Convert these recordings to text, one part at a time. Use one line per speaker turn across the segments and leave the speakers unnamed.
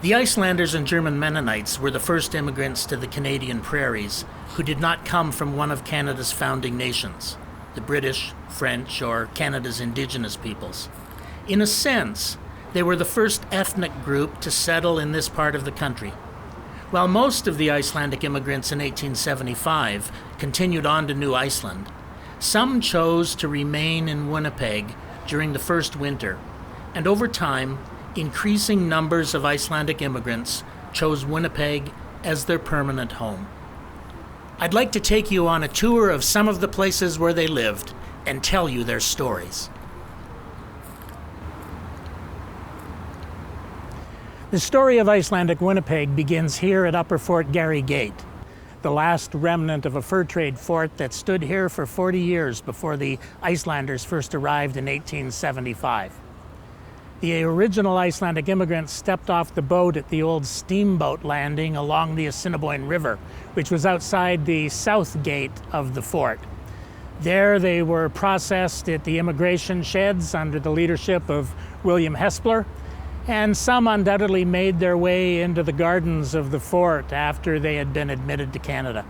The Icelanders and German Mennonites were the first immigrants to the Canadian prairies who did not come from one of Canada's founding nations, the British, French, or Canada's Indigenous peoples. In a sense, they were the first ethnic group to settle in this part of the country. While most of the Icelandic immigrants in 1875 continued on to New Iceland, some chose to remain in Winnipeg during the first winter, and over time, increasing numbers of Icelandic immigrants chose Winnipeg as their permanent home. I'd like to take you on a tour of some of the places where they lived and tell you their stories. The story of Icelandic Winnipeg begins here at Upper Fort Garry Gate, the last remnant of a fur trade fort that stood here for 40 years before the Icelanders first arrived in 1875. The original Icelandic immigrants stepped off the boat at the old steamboat landing along the Assiniboine River, which was outside the south gate of the fort. There they were processed at the immigration sheds under the leadership of William Hespler, and some undoubtedly made their way into the gardens of the fort after they had been admitted to Canada.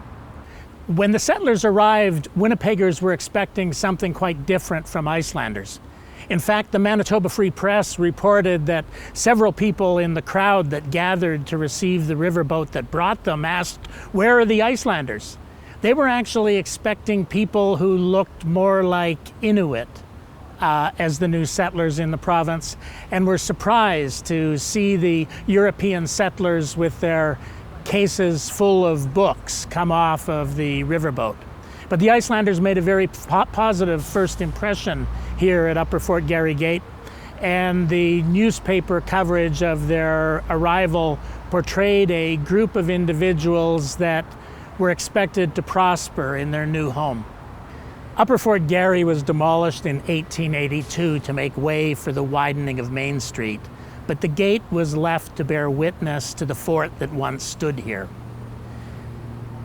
When the settlers arrived, Winnipeggers were expecting something quite different from Icelanders. In fact, the Manitoba Free Press reported that several people in the crowd that gathered to receive the riverboat that brought them asked, "Where are the Icelanders?" They were actually expecting people who looked more like Inuit as the new settlers in the province, and were surprised to see the European settlers with their cases full of books come off of the riverboat. But the Icelanders made a very positive first impression here at Upper Fort Garry Gate, and the newspaper coverage of their arrival portrayed a group of individuals that were expected to prosper in their new home. Upper Fort Garry was demolished in 1882 to make way for the widening of Main Street, but the gate was left to bear witness to the fort that once stood here.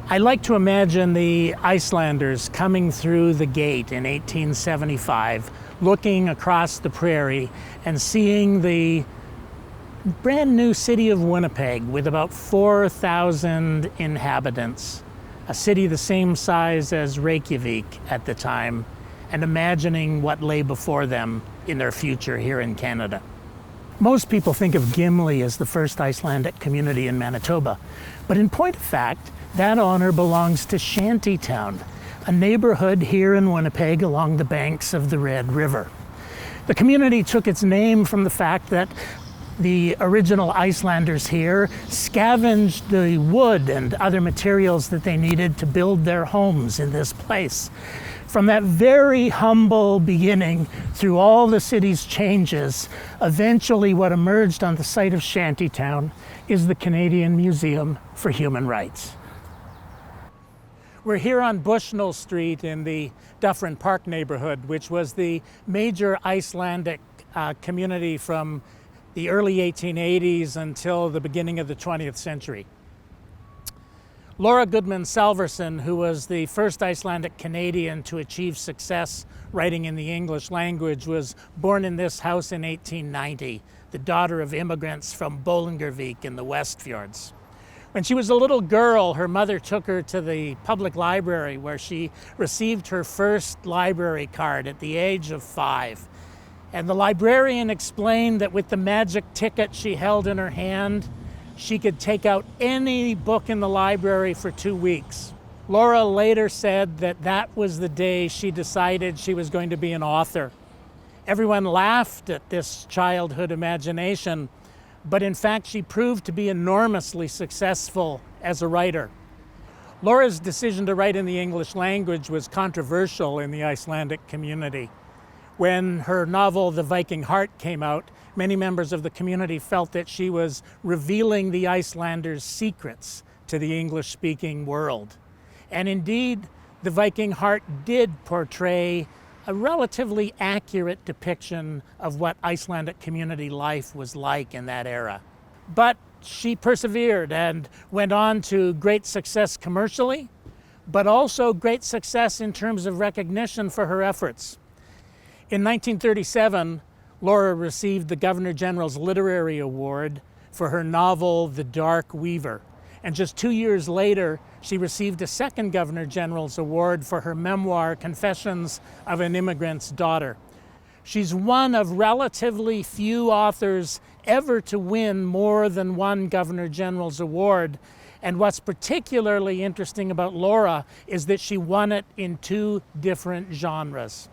I like to imagine the Icelanders coming through the gate in 1875, looking across the prairie and seeing the brand new city of Winnipeg with about 4,000 inhabitants, a city the same size as Reykjavik at the time, and imagining what lay before them in their future here in Canada. Most people think of Gimli as the first Icelandic community in Manitoba, but in point of fact, that honor belongs to Shantytown, a neighborhood here in Winnipeg along the banks of the Red River. The community took its name from the fact that the original Icelanders here scavenged the wood and other materials that they needed to build their homes in this place. From that very humble beginning, through all the city's changes, eventually what emerged on the site of Shantytown is the Canadian Museum for Human Rights. We're here on Bushnell Street in the Dufferin Park neighborhood, which was the major Icelandic community from the early 1880s until the beginning of the 20th century. Laura Goodman Salverson, who was the first Icelandic Canadian to achieve success writing in the English language, was born in this house in 1890, the daughter of immigrants from Bolungarvík in the Westfjords. When she was a little girl, her mother took her to the public library where she received her first library card at the age of 5. And the librarian explained that with the magic ticket she held in her hand, she could take out any book in the library for 2 weeks. Laura later said that that was the day she decided she was going to be an author. Everyone laughed at this childhood imagination, but in fact she proved to be enormously successful as a writer. Laura's decision to write in the English language was controversial in the Icelandic community. When her novel, The Viking Heart, came out, many members of the community felt that she was revealing the Icelanders' secrets to the English-speaking world. And indeed, The Viking Heart did portray a relatively accurate depiction of what Icelandic community life was like in that era. But she persevered and went on to great success commercially, but also great success in terms of recognition for her efforts. In 1937, Laura received the Governor General's Literary Award for her novel, The Dark Weaver. And just 2 years later, she received a second Governor General's Award for her memoir, Confessions of an Immigrant's Daughter. She's one of relatively few authors ever to win more than one Governor General's Award. And what's particularly interesting about Laura is that she won it in 2 different genres.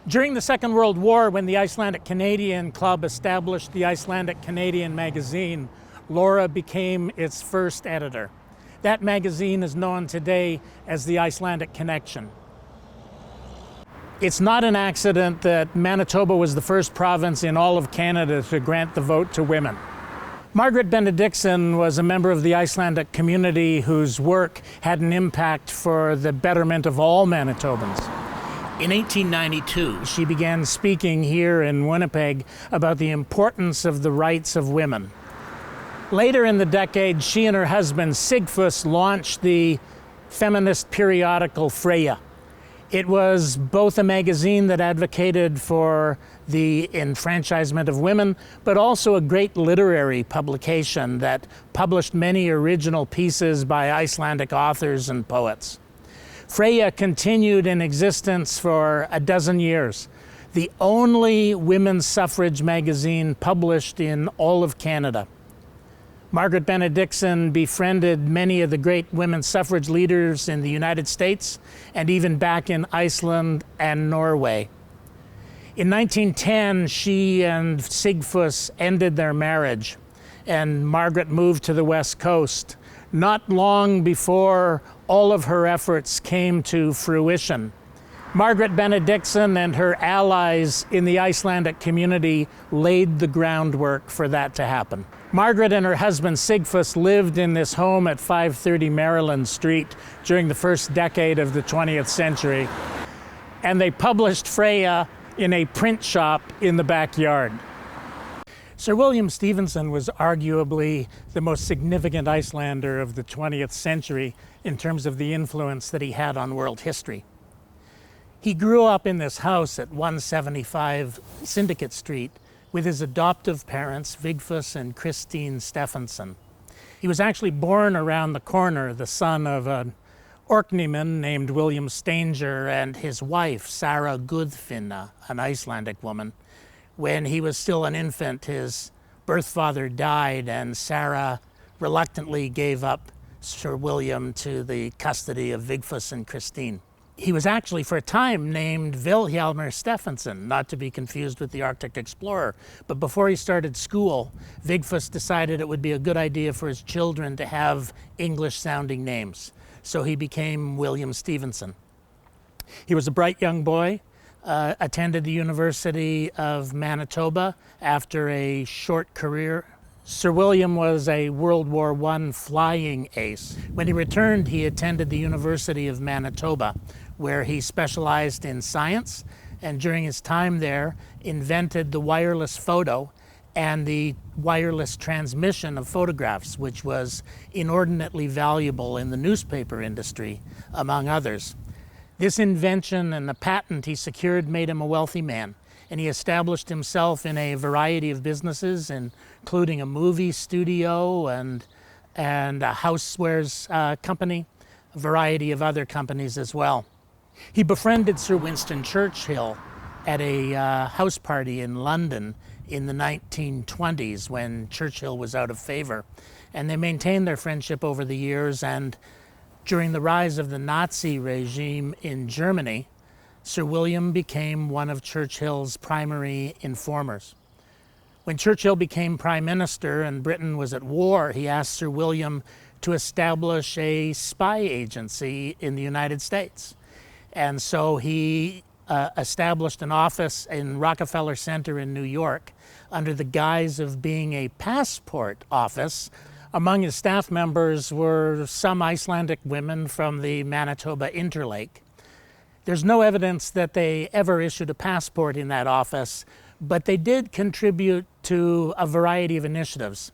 During the Second World War, when the Icelandic Canadian Club established the Icelandic Canadian magazine, Laura became its first editor. That magazine is known today as the Icelandic Connection. It's not an accident that Manitoba was the first province in all of Canada to grant the vote to women. Margaret Benedictson was a member of the Icelandic community whose work had an impact for the betterment of all Manitobans. In 1892, she began speaking here in Winnipeg about the importance of the rights of women. Later in the decade, she and her husband Sigfús launched the feminist periodical Freyja. It was both a magazine that advocated for the enfranchisement of women, but also a great literary publication that published many original pieces by Icelandic authors and poets. Freyja continued in existence for a dozen years, the only women's suffrage magazine published in all of Canada. Margaret Benedictson befriended many of the great women's suffrage leaders in the United States and even back in Iceland and Norway. In 1910, she and Sigfús ended their marriage, and Margaret moved to the West Coast. Not long before all of her efforts came to fruition, Margaret Benedictson and her allies in the Icelandic community laid the groundwork for that to happen. Margaret and her husband Sigfús lived in this home at 530 Maryland Street during the first decade of the 20th century, and they published Freyja in a print shop in the backyard. Sir William Stephenson was arguably the most significant Icelander of the 20th century in terms of the influence that he had on world history. He grew up in this house at 175 Syndicate Street with his adoptive parents, Vigfús and Christine Stephenson. He was actually born around the corner, the son of an Orkneyman named William Stanger and his wife, Sarah Guðfinna, an Icelandic woman. When he was still an infant, his birth father died, and Sarah reluctantly gave up Sir William to the custody of Vigfús and Christine. He was actually, for a time, named Vilhjálmur Stephenson, not to be confused with the Arctic explorer. But before he started school, Vigfús decided it would be a good idea for his children to have English-sounding names. So he became William Stephenson. He was a bright young boy, attended the University of Manitoba after a short career. Sir William was a World War I flying ace. When he returned, he attended the University of Manitoba, where he specialized in science, and during his time there, invented the wireless photo and the wireless transmission of photographs, which was inordinately valuable in the newspaper industry, among others. This invention and the patent he secured made him a wealthy man, and he established himself in a variety of businesses, including a movie studio and a housewares company, a variety of other companies as well. He befriended Sir Winston Churchill at a house party in London in the 1920s when Churchill was out of favor, and they maintained their friendship over the years. And during the rise of the Nazi regime in Germany, Sir William became one of Churchill's primary informers. When Churchill became Prime Minister and Britain was at war, he asked Sir William to establish a spy agency in the United States. And so he established an office in Rockefeller Center in New York under the guise of being a passport office. Among his staff members were some Icelandic women from the Manitoba Interlake. There's no evidence that they ever issued a passport in that office, but they did contribute to a variety of initiatives.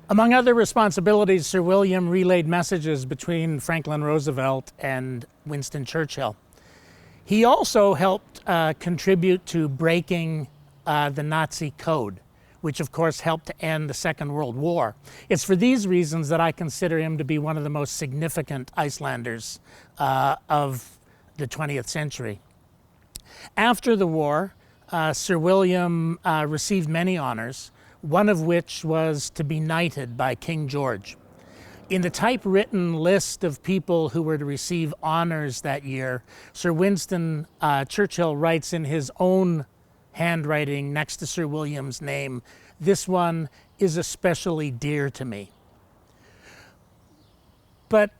Among other responsibilities, Sir William relayed messages between Franklin Roosevelt and Winston Churchill. He also helped contribute to breaking the Nazi code, which of course helped to end the Second World War. It's for these reasons that I consider him to be one of the most significant Icelanders of the 20th century. After the war, Sir William received many honors, one of which was to be knighted by King George. In the typewritten list of people who were to receive honors that year, Sir Winston Churchill writes in his own handwriting next to Sir William's name, "This one is especially dear to me." But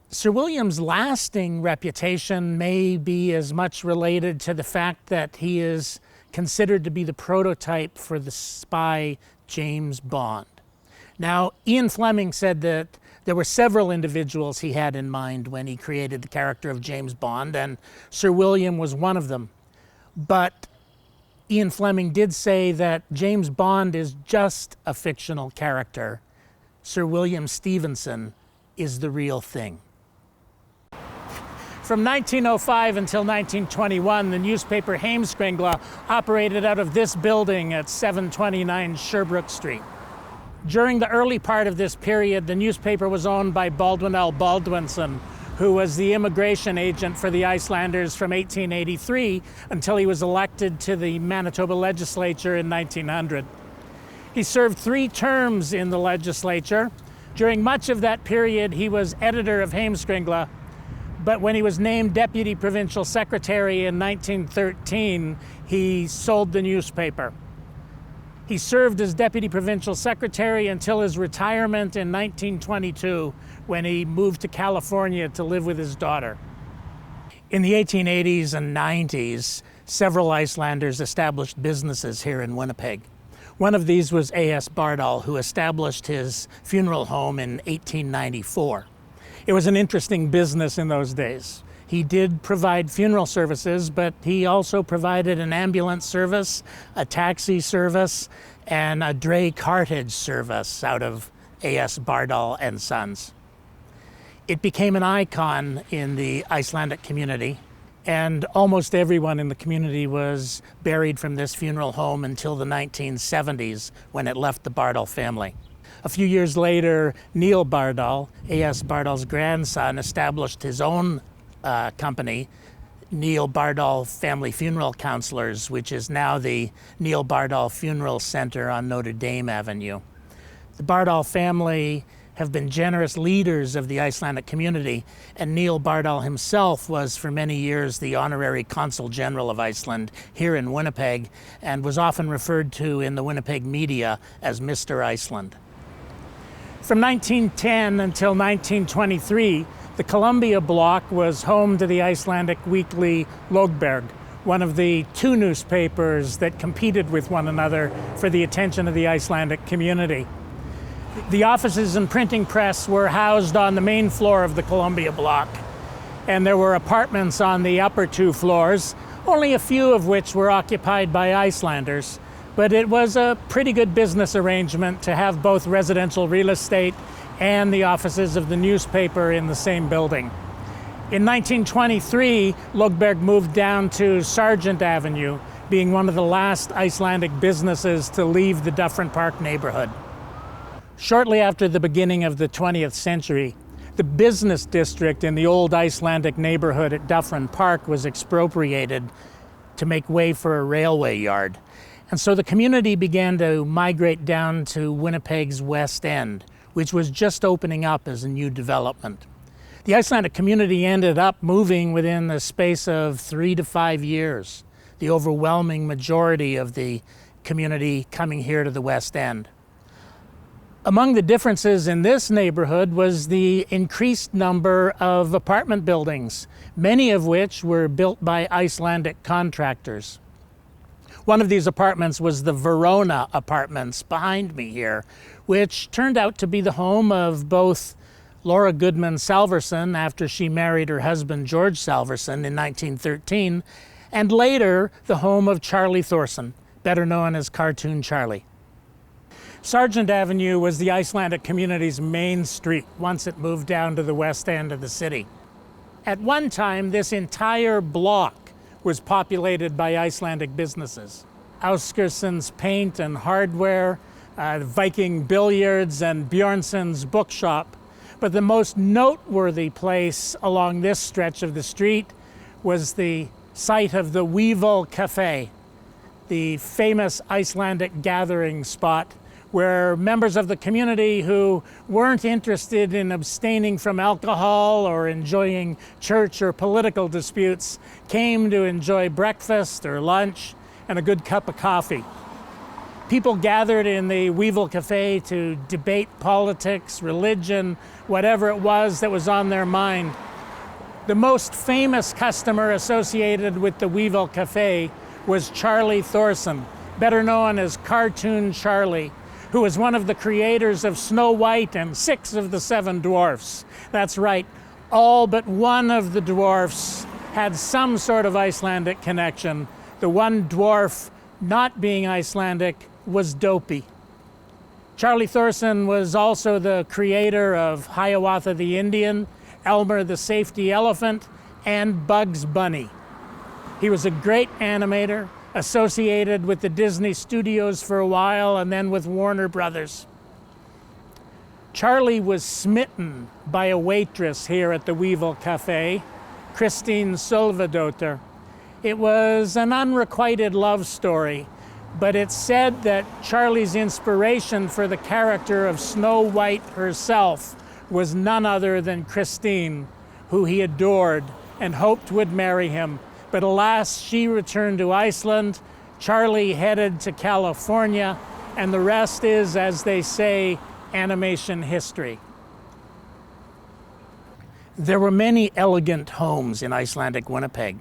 Sir William's lasting reputation may be as much related to the fact that he is considered to be the prototype for the spy James Bond. Now, Ian Fleming said that there were several individuals he had in mind when he created the character of James Bond, and Sir William was one of them. But Ian Fleming did say that James Bond is just a fictional character. Sir William Stephenson is the real thing. From 1905 until 1921, the newspaper Heimskringla operated out of this building at 729 Sherbrooke Street. During the early part of this period, the newspaper was owned by Baldwin L. Baldwinson, who was the immigration agent for the Icelanders from 1883 until he was elected to the Manitoba legislature in 1900. He served 3 terms in the legislature. During much of that period, he was editor of Heimskringla, but when he was named deputy provincial secretary in 1913, he sold the newspaper. He served as deputy provincial secretary until his retirement in 1922, when he moved to California to live with his daughter. In the 1880s and 90s, several Icelanders established businesses here in Winnipeg. One of these was A.S. Bardal, who established his funeral home in 1894. It was an interesting business in those days. He did provide funeral services, but he also provided an ambulance service, a taxi service, and a dray cartage service out of A.S. Bardal and Sons. It became an icon in the Icelandic community, and almost everyone in the community was buried from this funeral home until the 1970s, when it left the Bardal family. A few years later, Neil Bardal, A.S. Bardal's grandson, established his own company, Neil Bardal Family Funeral Counselors, which is now the Neil Bardal Funeral Center on Notre Dame Avenue. The Bardal family have been generous leaders of the Icelandic community, and Neil Bardal himself was for many years the honorary Consul General of Iceland here in Winnipeg, and was often referred to in the Winnipeg media as Mr. Iceland. From 1910 until 1923, the Columbia block was home to the Icelandic weekly Lögberg, one of the 2 newspapers that competed with one another for the attention of the Icelandic community. The offices and printing press were housed on the main floor of the Columbia block, and there were apartments on the upper 2 floors, only a few of which were occupied by Icelanders. But it was a pretty good business arrangement to have both residential real estate and the offices of the newspaper in the same building. In 1923, Lögberg moved down to Sargent Avenue, being one of the last Icelandic businesses to leave the Dufferin Park neighborhood. Shortly after the beginning of the 20th century, the business district in the old Icelandic neighborhood at Dufferin Park was expropriated to make way for a railway yard. And so the community began to migrate down to Winnipeg's West End, which was just opening up as a new development. The Icelandic community ended up moving within the space of 3 to 5 years, the overwhelming majority of the community coming here to the West End. Among the differences in this neighborhood was the increased number of apartment buildings, many of which were built by Icelandic contractors. One of these apartments was the Verona Apartments behind me here, which turned out to be the home of both Laura Goodman Salverson after she married her husband George Salverson in 1913, and later the home of Charlie Thorson, better known as Cartoon Charlie. Sargent Avenue was the Icelandic community's main street once it moved down to the west end of the city. At one time, this entire block was populated by Icelandic businesses. Auskerson's paint and hardware, Viking billiards, and Bjornson's bookshop. But the most noteworthy place along this stretch of the street was the site of the Weevil Cafe, the famous Icelandic gathering spot where members of the community who weren't interested in abstaining from alcohol or enjoying church or political disputes came to enjoy breakfast or lunch and a good cup of coffee. People gathered in the Weevil Cafe to debate politics, religion, whatever it was that was on their mind. The most famous customer associated with the Weevil Cafe was Charlie Thorson, better known as Cartoon Charlie, who was one of the creators of Snow White and 6 of the 7 dwarfs. That's right, all but one of the dwarfs had some sort of Icelandic connection. The one dwarf not being Icelandic was Dopey. Charlie Thorson was also the creator of Hiawatha the Indian, Elmer the Safety Elephant, and Bugs Bunny. He was a great animator, associated with the Disney Studios for a while and then with Warner Brothers. Charlie was smitten by a waitress here at the Weevil Cafe, Christine Sölvadóttir. It was an unrequited love story, but it's said that Charlie's inspiration for the character of Snow White herself was none other than Christine, who he adored and hoped would marry him. But alas, she returned to Iceland, Charlie headed to California, and the rest is, as they say, animation history. There were many elegant homes in Icelandic Winnipeg,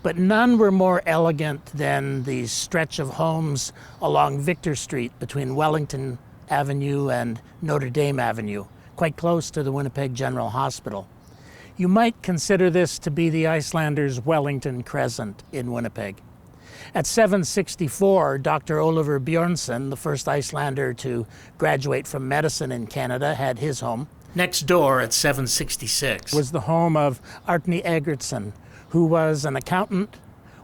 but none were more elegant than the stretch of homes along Victor Street between Wellington Avenue and Notre Dame Avenue, quite close to the Winnipeg General Hospital. You might consider this to be the Icelanders' Wellington Crescent in Winnipeg. At 764, Dr. Oliver Bjornsson, the first Icelander to graduate from medicine in Canada, had his home. Next door at 766 was the home of Artni Egertsson, who was an accountant,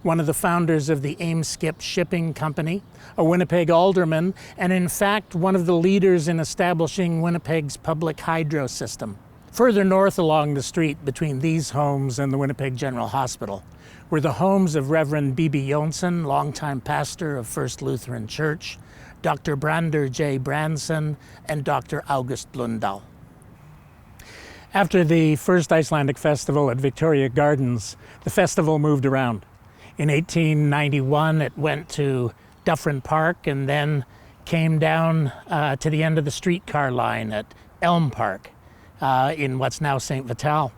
one of the founders of the Aimskip Shipping Company, a Winnipeg alderman, and in fact one of the leaders in establishing Winnipeg's public hydro system. Further north along the street between these homes and the Winnipeg General Hospital were the homes of Reverend B.B. Jonsson, longtime pastor of First Lutheran Church, Dr. Brander J. Branson, and Dr. August Blundal. After the first Icelandic festival at Victoria Gardens, the festival moved around. In 1891, it went to Dufferin Park and then came down to the end of the streetcar line at Elm Park. In what's now St. Vital.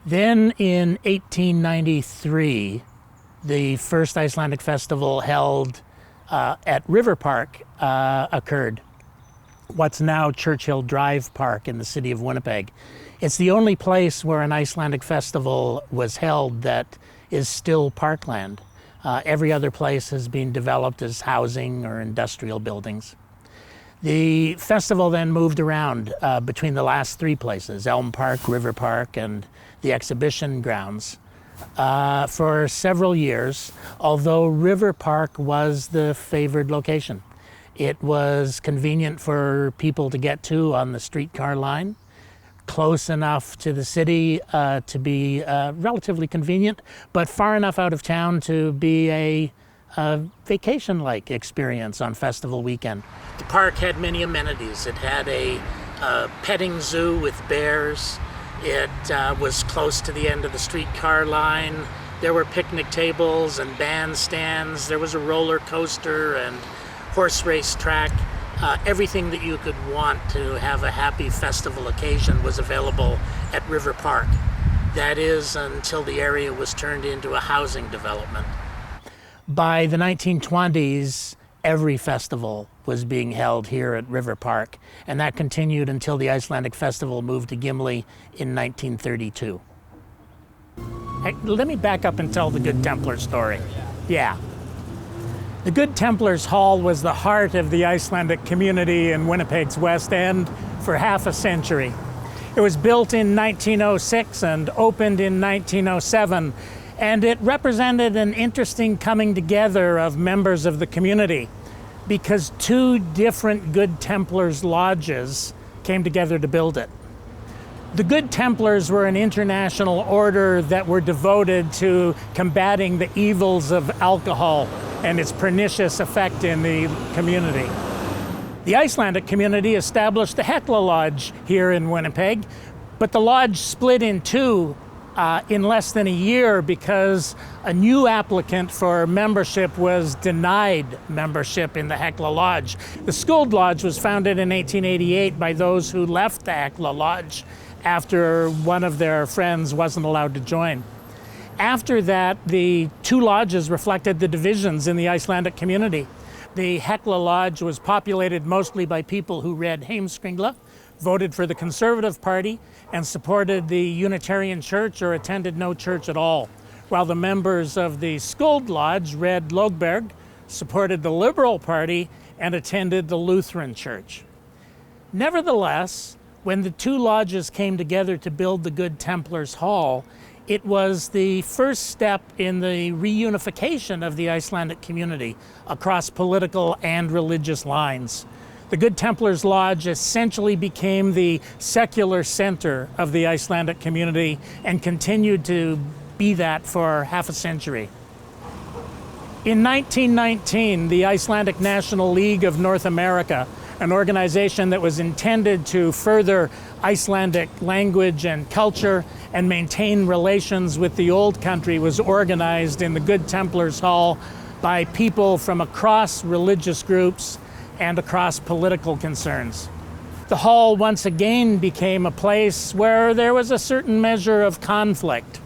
Then in 1893, the first Icelandic festival held at River Park occurred, what's now Churchill Drive Park in the city of Winnipeg. It's the only place where an Icelandic festival was held that is still parkland. Every other place has been developed as housing or industrial buildings. The festival then moved around between the last 3 places, Elm Park, River Park, and the exhibition grounds, for several years, although River Park was the favored location. It was convenient for people to get to on the streetcar line, close enough to the city to be relatively convenient, but far enough out of town to be a vacation-like experience on festival weekend. The park had many amenities. It had a petting zoo with bears. It was close to the end of the streetcar line. There were picnic tables and bandstands. There was a roller coaster and horse race track. Everything that you could want to have a happy festival occasion was available at River Park. That is, until the area was turned into a housing development. By the 1920s, every festival was being held here at River Park, and that continued until the Icelandic Festival moved to Gimli in 1932. Hey, let me back up and tell the Good Templar story. Yeah. The Good Templars Hall was the heart of the Icelandic community in Winnipeg's West End for half a century. It was built in 1906 and opened in 1907. And it represented an interesting coming together of members of the community, because two different Good Templars lodges came together to build it. The Good Templars were an international order that were devoted to combating the evils of alcohol and its pernicious effect in the community. The Icelandic community established the Hekla Lodge here in Winnipeg, but the lodge split in two in less than a year because a new applicant for membership was denied membership in the Hekla Lodge. The Skuld Lodge was founded in 1888 by those who left the Hekla Lodge after one of their friends wasn't allowed to join. After that, the two lodges reflected the divisions in the Icelandic community. The Hekla Lodge was populated mostly by people who read Heimskringla, voted for the Conservative Party, and supported the Unitarian Church or attended no church at all, while the members of the Skuld Lodge read Lögberg, supported the Liberal Party, and attended the Lutheran Church. Nevertheless, when the two lodges came together to build the Good Templars Hall, it was the first step in the reunification of the Icelandic community across political and religious lines. The Good Templars Lodge essentially became the secular center of the Icelandic community and continued to be that for half a century. In 1919, the Icelandic National League of North America, an organization that was intended to further Icelandic language and culture and maintain relations with the old country, was organized in the Good Templars Hall by people from across religious groups and across political concerns. The hall once again became a place where there was a certain measure of conflict.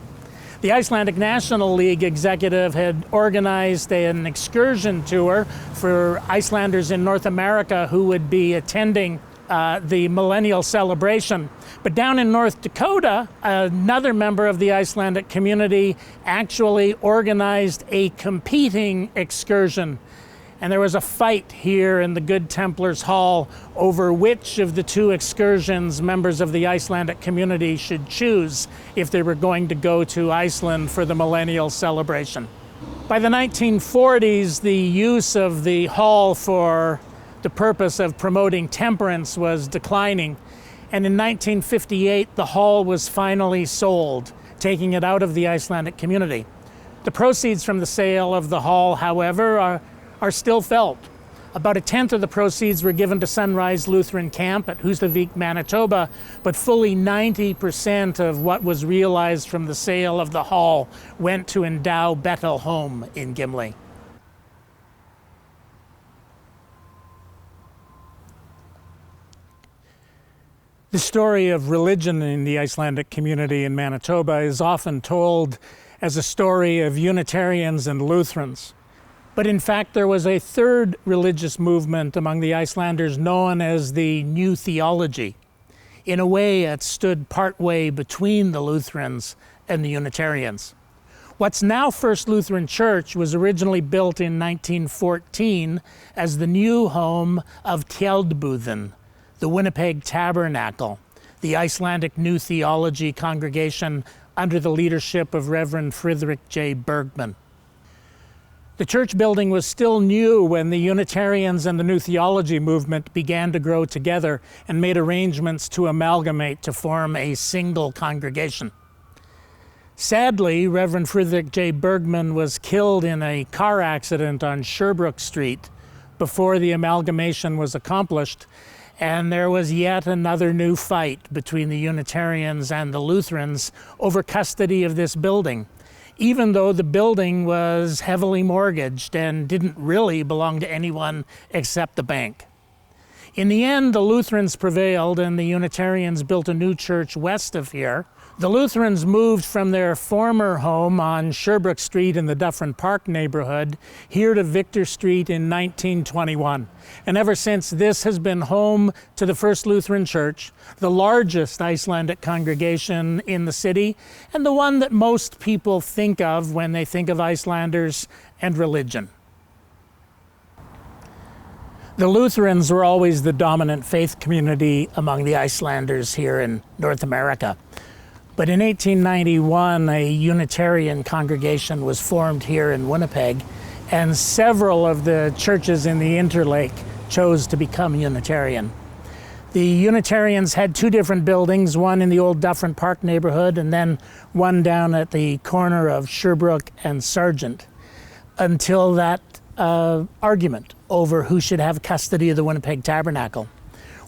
The Icelandic National League executive had organized an excursion tour for Icelanders in North America who would be attending the millennial celebration. But down in North Dakota, another member of the Icelandic community actually organized a competing excursion. And there was a fight here in the Good Templars Hall over which of the two excursions members of the Icelandic community should choose if they were going to go to Iceland for the millennial celebration. By the 1940s, the use of the hall for the purpose of promoting temperance was declining. And in 1958, the hall was finally sold, taking it out of the Icelandic community. The proceeds from the sale of the hall, however, are still felt. About a tenth of the proceeds were given to Sunrise Lutheran Camp at Húsavík, Manitoba, but fully 90% of what was realized from the sale of the hall went to endow Bethel Home in Gimli. The story of religion in the Icelandic community in Manitoba is often told as a story of Unitarians and Lutherans. But in fact, there was a third religious movement among the Icelanders known as the New Theology. In a way, it stood partway between the Lutherans and the Unitarians. What's now First Lutheran Church was originally built in 1914 as the new home of Tjaldbúðin, the Winnipeg Tabernacle, the Icelandic New Theology congregation under the leadership of Reverend Friðrik J. Bergman. The church building was still new when the Unitarians and the New Theology movement began to grow together and made arrangements to amalgamate to form a single congregation. Sadly, Reverend Friðrik J. Bergman was killed in a car accident on Sherbrooke Street before the amalgamation was accomplished, and there was yet another new fight between the Unitarians and the Lutherans over custody of this building, even though the building was heavily mortgaged and didn't really belong to anyone except the bank. In the end, the Lutherans prevailed and the Unitarians built a new church west of here. The Lutherans moved from their former home on Sherbrooke Street in the Dufferin Park neighborhood here to Victor Street in 1921. And ever since, this has been home to the First Lutheran Church, the largest Icelandic congregation in the city, and the one that most people think of when they think of Icelanders and religion. The Lutherans were always the dominant faith community among the Icelanders here in North America. But in 1891, a Unitarian congregation was formed here in Winnipeg, and several of the churches in the Interlake chose to become Unitarian. The Unitarians had two different buildings, one in the old Dufferin Park neighborhood and then one down at the corner of Sherbrooke and Sargent, until that argument over who should have custody of the Winnipeg Tabernacle.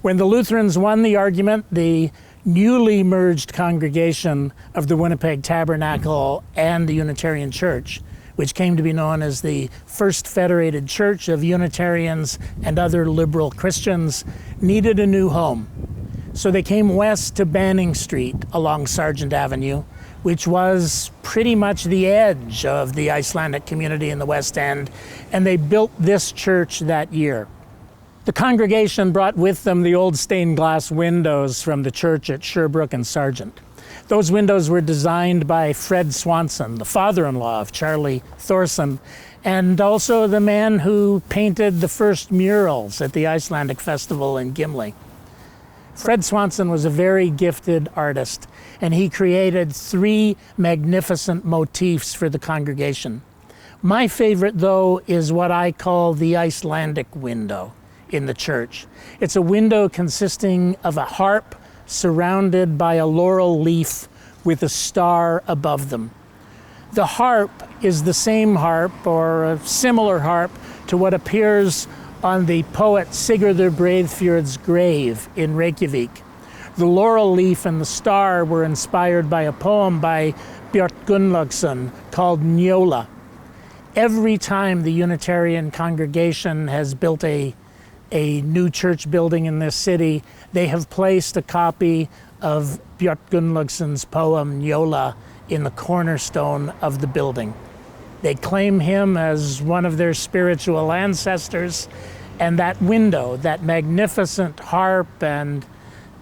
When the Lutherans won the argument, the newly merged congregation of the Winnipeg Tabernacle and the Unitarian Church, which came to be known as the First Federated Church of Unitarians and other liberal Christians, needed a new home. So they came west to Banning Street along Sargent Avenue, which was pretty much the edge of the Icelandic community in the West End, and they built this church that year. The congregation brought with them the old stained glass windows from the church at Sherbrooke and Sargent. Those windows were designed by Fred Swanson, the father-in-law of Charlie Thorson, and also the man who painted the first murals at the Icelandic Festival in Gimli. Fred Swanson was a very gifted artist, and he created three magnificent motifs for the congregation. My favorite, though, is what I call the Icelandic window in the church. It's a window consisting of a harp surrounded by a laurel leaf with a star above them. The harp is the same harp or a similar harp to what appears on the poet Sigurður Breiðfjord's grave in Reykjavik. The laurel leaf and the star were inspired by a poem by Björn Gunnlaugsson called Njóla. Every time the Unitarian congregation has built a new church building in this city, they have placed a copy of Björn Gunnlaugsson's poem Njóla in the cornerstone of the building. They claim him as one of their spiritual ancestors, and that window, that magnificent harp and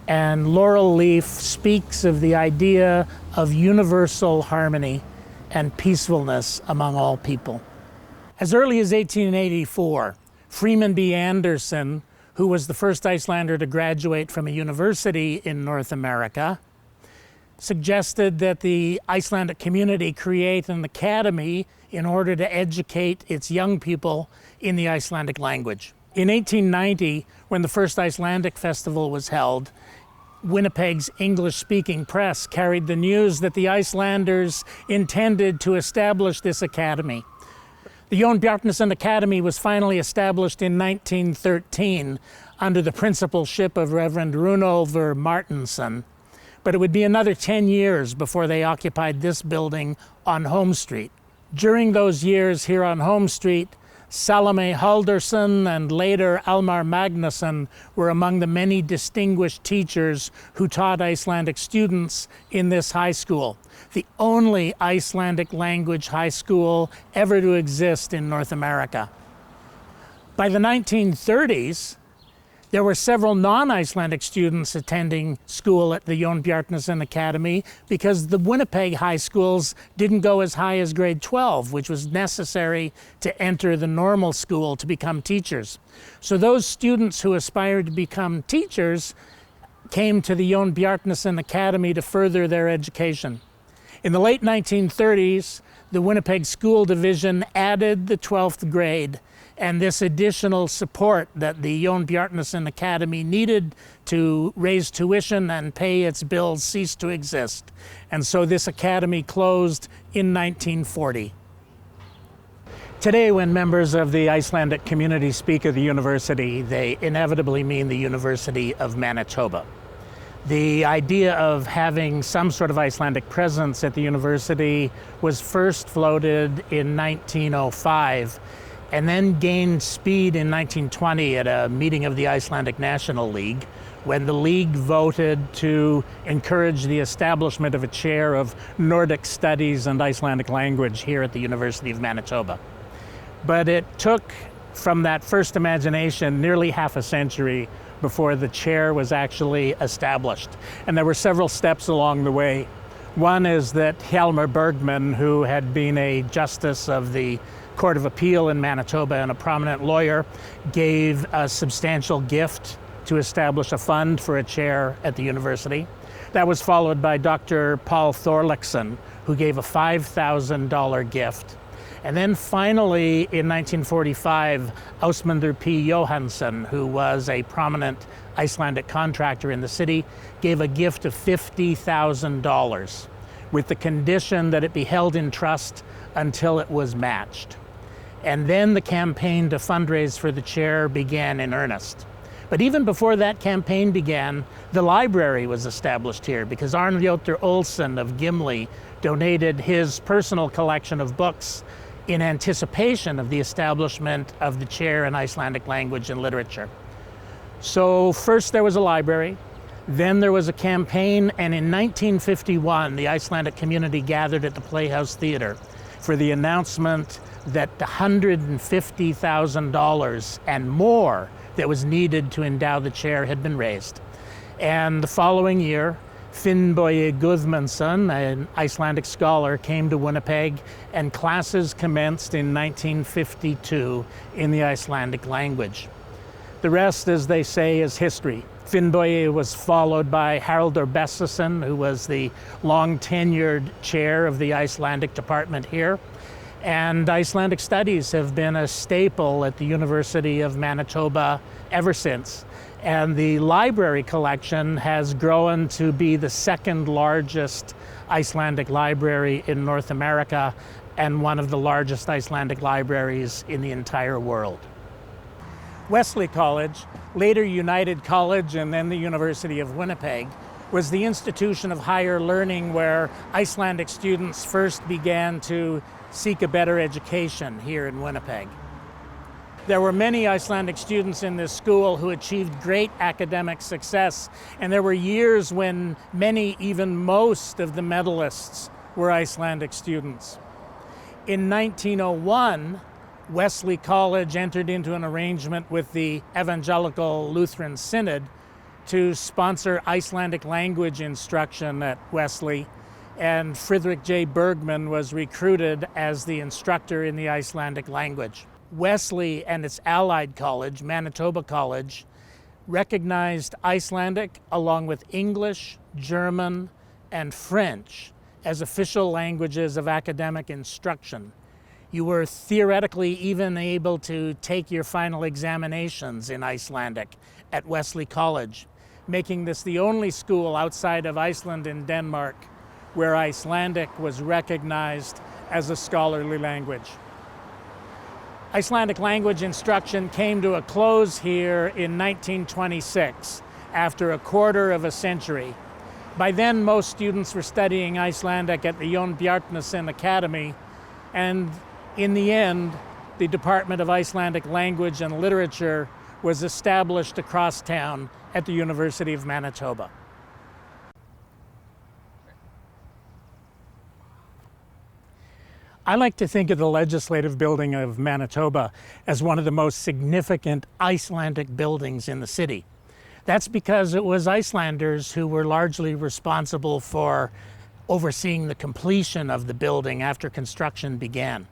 laurel leaf, speaks of the idea of universal harmony and peacefulness among all people. As early as 1884, Freeman B. Anderson, who was the first Icelander to graduate from a university in North America, suggested that the Icelandic community create an academy in order to educate its young people in the Icelandic language. In 1890, when the first Icelandic festival was held, Winnipeg's English-speaking press carried the news that the Icelanders intended to establish this academy. The Jon Bjarnason Academy was finally established in 1913 under the principalship of Reverend Runolfur Martinsson, but it would be another 10 years before they occupied this building on Home Street. During those years here on Home Street, Salome Halldórsson and later Almar Magnusson were among the many distinguished teachers who taught Icelandic students in this high school, the only Icelandic language high school ever to exist in North America. By the 1930s, there were several non-Icelandic students attending school at the Jon Bjarnason Academy because the Winnipeg high schools didn't go as high as grade 12, which was necessary to enter the normal school to become teachers. So those students who aspired to become teachers came to the Jon Bjarnason Academy to further their education. In the late 1930s, the Winnipeg School Division added the 12th grade, and this additional support that the Jon Bjarnason Academy needed to raise tuition and pay its bills ceased to exist. And so this academy closed in 1940. Today, when members of the Icelandic community speak of the university, they inevitably mean the University of Manitoba. The idea of having some sort of Icelandic presence at the university was first floated in 1905 and then gained speed in 1920 at a meeting of the Icelandic National League, when the league voted to encourage the establishment of a chair of Nordic Studies and Icelandic language here at the University of Manitoba. But it took, from that first imagination, nearly half a century before the chair was actually established. And there were several steps along the way. One is that Hjalmar Bergman, who had been a justice of the Court of Appeal in Manitoba and a prominent lawyer, gave a substantial gift to establish a fund for a chair at the university. That was followed by Dr. Paul Thorlickson, who gave a $5,000 gift. And then finally, in 1945, Ásmundur P. Jóhannsson, who was a prominent Icelandic contractor in the city, gave a gift of $50,000 with the condition that it be held in trust until it was matched. And then the campaign to fundraise for the chair began in earnest. But even before that campaign began, the library was established here because Arnljótur Olsen of Gimli donated his personal collection of books in anticipation of the establishment of the chair in Icelandic language and literature. So first there was a library, then there was a campaign, and in 1951, the Icelandic community gathered at the Playhouse Theater for the announcement that the $150,000 and more that was needed to endow the chair had been raised. And the following year, Finnbogi Guðmundsson, an Icelandic scholar, came to Winnipeg, and classes commenced in 1952 in the Icelandic language. The rest, as they say, is history. Finnbogi was followed by Haraldur Bessason, who was the long-tenured chair of the Icelandic department here. And Icelandic studies have been a staple at the University of Manitoba ever since. And the library collection has grown to be the second largest Icelandic library in North America and one of the largest Icelandic libraries in the entire world. Wesley College, later United College and then the University of Winnipeg, was the institution of higher learning where Icelandic students first began to seek a better education here in Winnipeg. There were many Icelandic students in this school who achieved great academic success, and there were years when many, even most of the medalists were Icelandic students. In 1901, Wesley College entered into an arrangement with the Evangelical Lutheran Synod to sponsor Icelandic language instruction at Wesley, and Friedrich J. Bergman was recruited as the instructor in the Icelandic language. Wesley and its allied college, Manitoba College, recognized Icelandic along with English, German, and French as official languages of academic instruction. You were theoretically even able to take your final examinations in Icelandic at Wesley College, making this the only school outside of Iceland and Denmark where Icelandic was recognized as a scholarly language. Icelandic language instruction came to a close here in 1926, after a quarter of a century. By then, most students were studying Icelandic at the Jon Bjarnason Academy, and in the end, the Department of Icelandic Language and Literature was established across town at the University of Manitoba. I like to think of the legislative building of Manitoba as one of the most significant Icelandic buildings in the city. That's because it was Icelanders who were largely responsible for overseeing the completion of the building after construction began.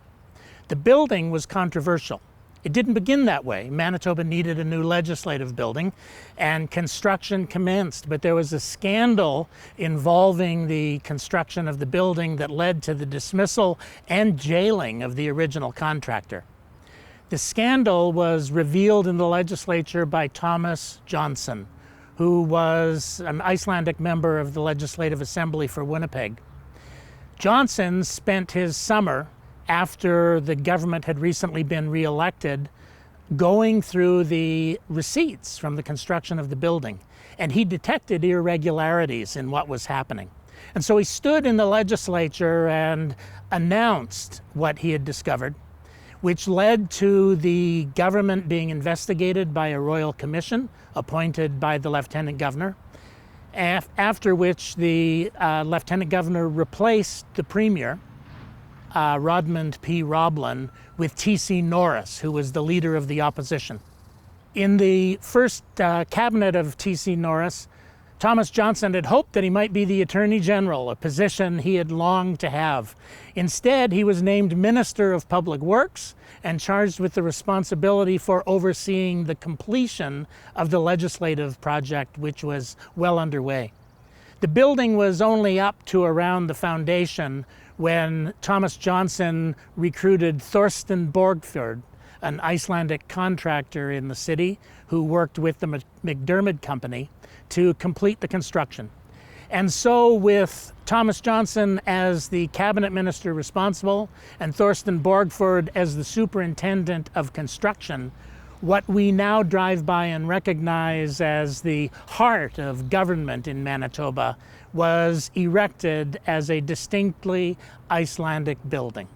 The building was controversial. It didn't begin that way. Manitoba needed a new legislative building, and construction commenced, but there was a scandal involving the construction of the building that led to the dismissal and jailing of the original contractor. The scandal was revealed in the legislature by Thomas Johnson, who was an Icelandic member of the Legislative Assembly for Winnipeg. Johnson spent his summer, after the government had recently been re-elected, going through the receipts from the construction of the building, and he detected irregularities in what was happening. And so he stood in the legislature and announced what he had discovered, which led to the government being investigated by a royal commission appointed by the lieutenant governor, after which the lieutenant governor replaced the premier, Rodmund P. Roblin, with T.C. Norris, who was the leader of the opposition. In the first cabinet of T.C. Norris, Thomas Johnson had hoped that he might be the Attorney General, a position he had longed to have. Instead, he was named Minister of Public Works and charged with the responsibility for overseeing the completion of the legislative project, which was well underway. The building was only up to around the foundation when Thomas Johnson recruited Thorsten Borgfjord, an Icelandic contractor in the city who worked with the McDermott Company, to complete the construction. And so with Thomas Johnson as the cabinet minister responsible and Thorsten Borgfjord as the superintendent of construction, what we now drive by and recognize as the heart of government in Manitoba was erected as a distinctly Icelandic building.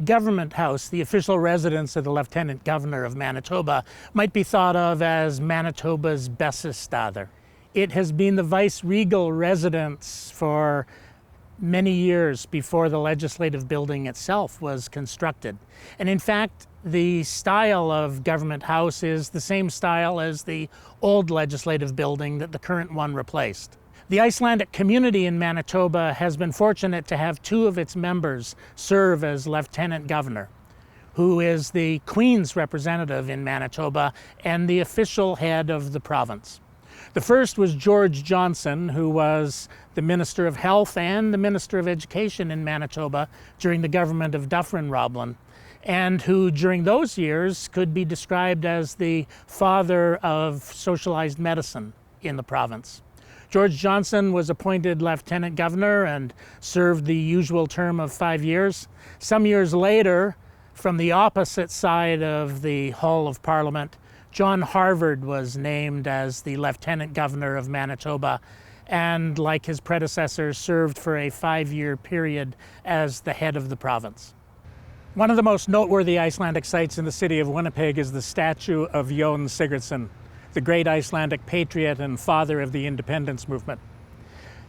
Government House, the official residence of the Lieutenant Governor of Manitoba, might be thought of as Manitoba's Bessestaðr. It has been the vice-regal residence for many years before the legislative building itself was constructed. And in fact, the style of Government House is the same style as the old legislative building that the current one replaced. The Icelandic community in Manitoba has been fortunate to have two of its members serve as Lieutenant Governor, who is the Queen's representative in Manitoba and the official head of the province. The first was George Johnson, who was the Minister of Health and the Minister of Education in Manitoba during the government of Dufferin, and who during those years could be described as the father of socialized medicine in the province. George Johnson was appointed Lieutenant Governor and served the usual term of 5 years. Some years later, from the opposite side of the Hall of Parliament, John Harvard was named as the Lieutenant Governor of Manitoba and, like his predecessor, served for a 5-year period as the head of the province. One of the most noteworthy Icelandic sites in the city of Winnipeg is the statue of Jon Sigurðsson, the great Icelandic patriot and father of the independence movement.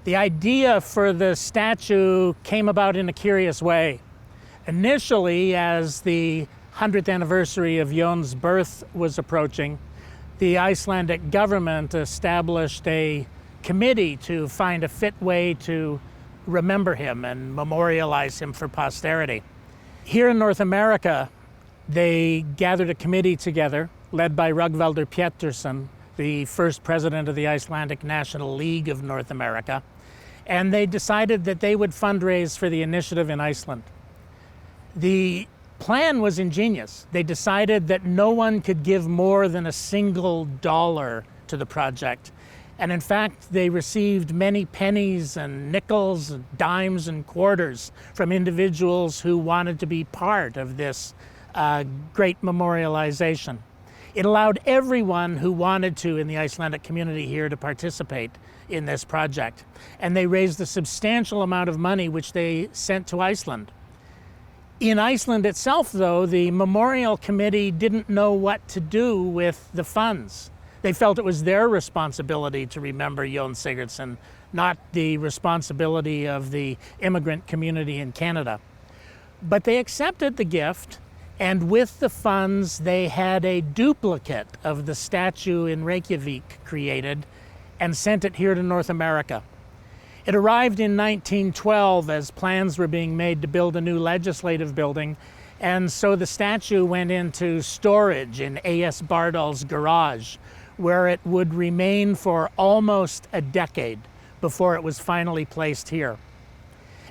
The idea for the statue came about in a curious way. Initially, as the 100th anniversary of Jon's birth was approaching, the Icelandic government established a committee to find a fit way to remember him and memorialize him for posterity. Here in North America, they gathered a committee together led by Rögnvaldur Pétursson, the first president of the Icelandic National League of North America, and they decided that they would fundraise for the initiative in Iceland. The plan was ingenious. They decided that no one could give more than $1 to the project. And in fact, they received many pennies and nickels and dimes and quarters from individuals who wanted to be part of this great memorialization. It allowed everyone who wanted to in the Icelandic community here to participate in this project. And they raised a substantial amount of money which they sent to Iceland. In Iceland itself, though, the memorial committee didn't know what to do with the funds. They felt it was their responsibility to remember Jon Sigurðsson, not the responsibility of the immigrant community in Canada. But they accepted the gift, and with the funds, they had a duplicate of the statue in Reykjavik created and sent it here to North America. It arrived in 1912 as plans were being made to build a new legislative building, and so the statue went into storage in A.S. Bardal's garage, where it would remain for almost a decade before it was finally placed here.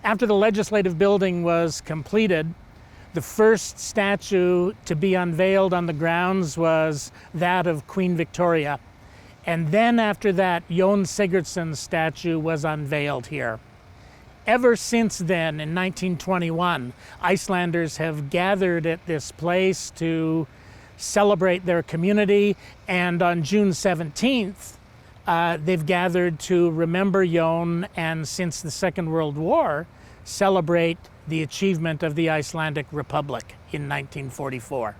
After the legislative building was completed, the first statue to be unveiled on the grounds was that of Queen Victoria. And then after that, Jon Sigurðsson's statue was unveiled here. Ever since then, in 1921, Icelanders have gathered at this place to celebrate their community, and on June 17th, they've gathered to remember Jon, and since the Second World War, celebrate the achievement of the Icelandic Republic in 1944.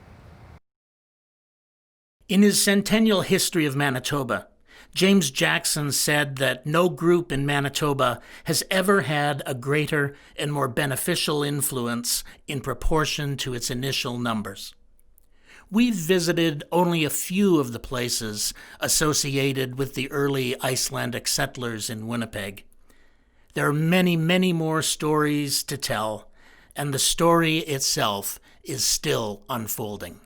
In his centennial history of Manitoba, James Jackson said that no group in Manitoba has ever had a greater and more beneficial influence in proportion to its initial numbers. We've visited only a few of the places associated with the early Icelandic settlers in Winnipeg. There are many, many more stories to tell, and the story itself is still unfolding.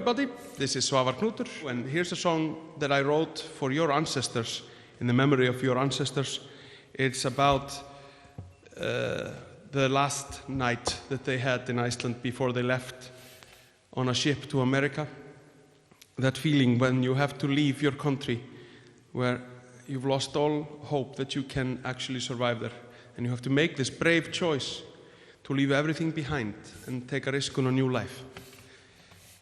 everybody, this is Svavar Knútur, and here's a song that I wrote for your ancestors, in the memory of your ancestors. It's about the last night that they had in Iceland before they left on a ship to America. That feeling when you have to leave your country, where you've lost all hope that you can actually survive there, and you have to make this brave choice to leave everything behind and take a risk on a new life.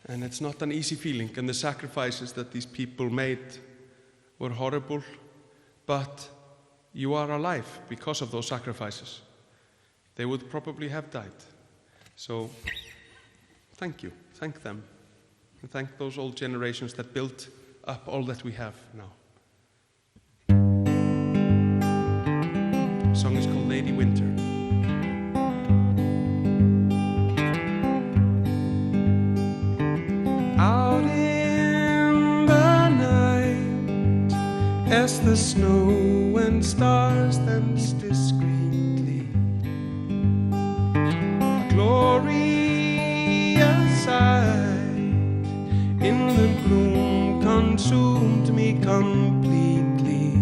And it's not an easy feeling, and the sacrifices that these people made were horrible, but you are alive because of those sacrifices. They would probably have died. So thank you, thank them, and thank those old generations that built up all that we have now. The song is called Lady Winter. Out in the night, as the snow and stars dance discreetly, a glorious sight in the gloom consumed me completely,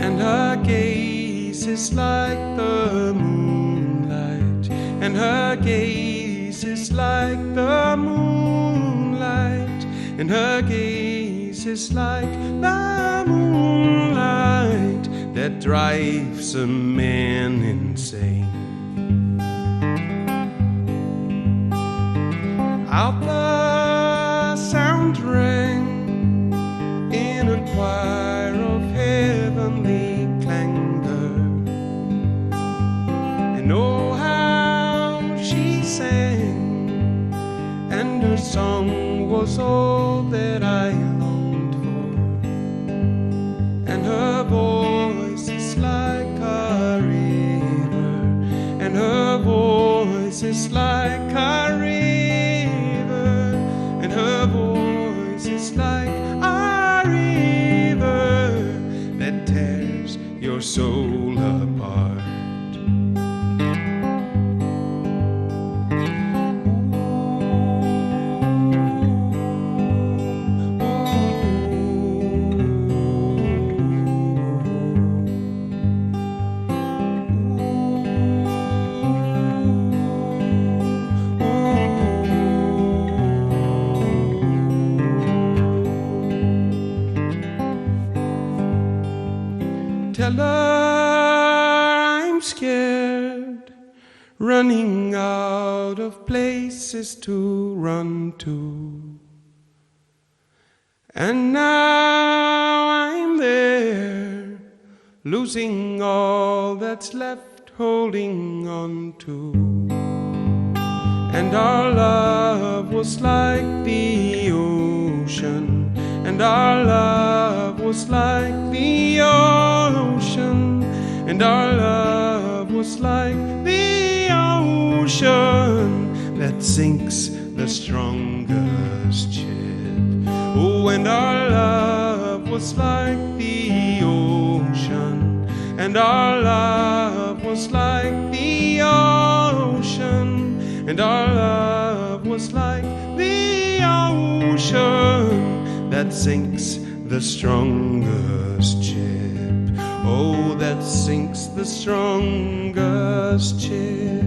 and her gaze is like the moonlight, and her gaze is like the moonlight, and her gaze is like the moonlight that drives a man insane. Out the sound rang in a choir of heavenly clangor, and oh how she sang, and her song was all that I longed for, and her voice is like a river, and her voice is like a river, and her voice is like a river that tears your soul apart. Tell her I'm scared, running out of places to run to, and now I'm there, losing all that's left holding on to. And our love was like the ocean, and our love was like the ocean, and our love was like the ocean that sinks the strongest ship. Oh, and our love was like the ocean, and our love was like the ocean, and our love was like the ocean that sinks the strongest ship. Oh, that sinks the strongest ship.